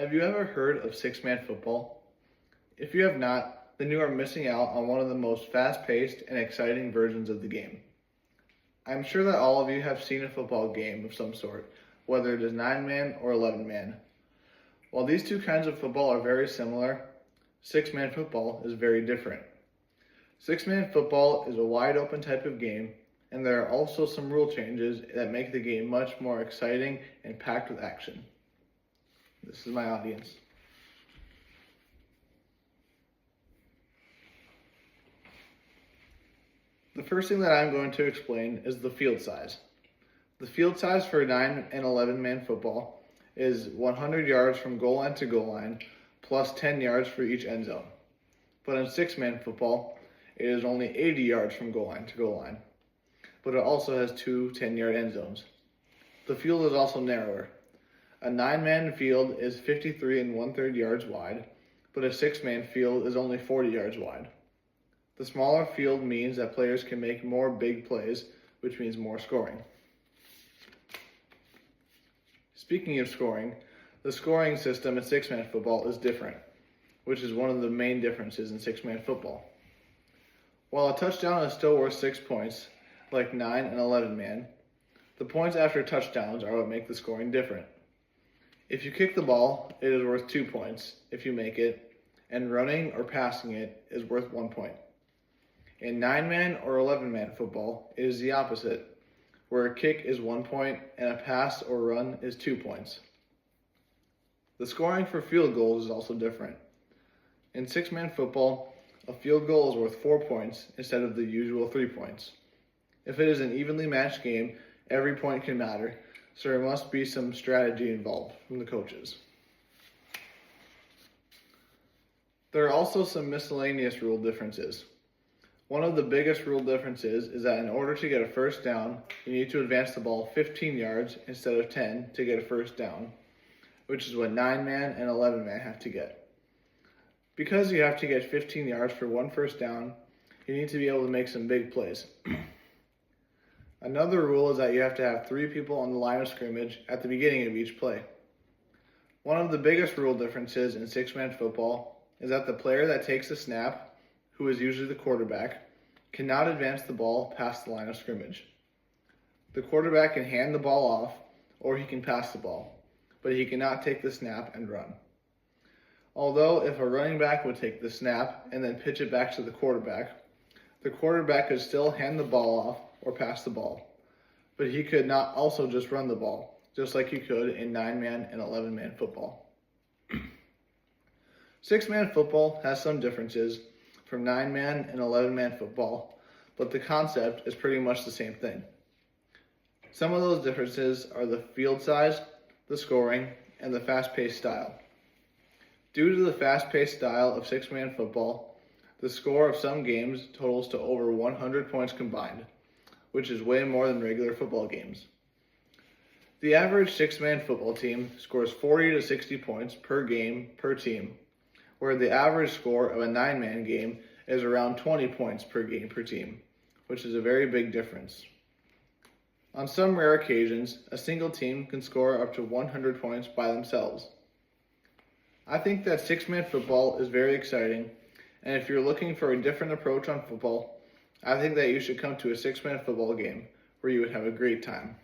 Have you ever heard of six-man football? If you have not, then you are missing out on one of the most fast-paced and exciting versions of the game. I'm sure that all of you have seen a football game of some sort, whether it is 9-man or 11-man. While these two kinds of football are very similar, six-man football is very different. Six-man football is a wide-open type of game, and there are also some rule changes that make the game much more exciting and packed with action. This is my audience. The first thing that I'm going to explain is the field size. The field size for 9 and 11-man football is 100 yards from goal line to goal line, plus 10 yards for each end zone. But in 6-man football, it is only 80 yards from goal line to goal line, but it also has two 10-yard end zones. The field is also narrower. A 9-man field is 53 1/3 yards wide, but a 6-man field is only 40 yards wide. The smaller field means that players can make more big plays, which means more scoring. Speaking of scoring, the scoring system in 6-man football is different, which is one of the main differences in 6-man football. While a touchdown is still worth 6 points, like 9 and 11-man, the points after touchdowns are what make the scoring different. If you kick the ball, it is worth 2 points if you make it, and running or passing it is worth 1 point. In 9-man or 11-man football, it is the opposite, where a kick is 1 point and a pass or run is 2 points. The scoring for field goals is also different. In 6-man football, a field goal is worth 4 points instead of the usual 3 points. If it is an evenly matched game, every point can matter, so there must be some strategy involved from the coaches. There are also some miscellaneous rule differences. One of the biggest rule differences is that in order to get a first down, you need to advance the ball 15 yards instead of 10 to get a first down, which is what 9-man and 11-man have to get. Because you have to get 15 yards for one first down, you need to be able to make some big plays. Another rule is that you have to have 3 people on the line of scrimmage at the beginning of each play. One of the biggest rule differences in 6-man football is that the player that takes the snap, who is usually the quarterback, cannot advance the ball past the line of scrimmage. The quarterback can hand the ball off, or he can pass the ball, but he cannot take the snap and run. Although if a running back would take the snap and then pitch it back to the quarterback could still hand the ball off or pass the ball, but he could not also just run the ball, just like he could in 9-man and 11-man football. 6-man football has some differences from 9-man and 11-man football, but the concept is pretty much the same thing. Some of those differences are the field size, the scoring, and the fast-paced style. Due to the fast-paced style of 6-man football, the score of some games totals to over 100 points combined, which is way more than regular football games. The average 6-man football team scores 40 to 60 points per game per team, where the average score of a 9-man game is around 20 points per game per team, which is a very big difference. On some rare occasions, a single team can score up to 100 points by themselves. I think that 6-man football is very exciting, and if you're looking for a different approach on football, I think that you should come to a 6-man football game where you would have a great time.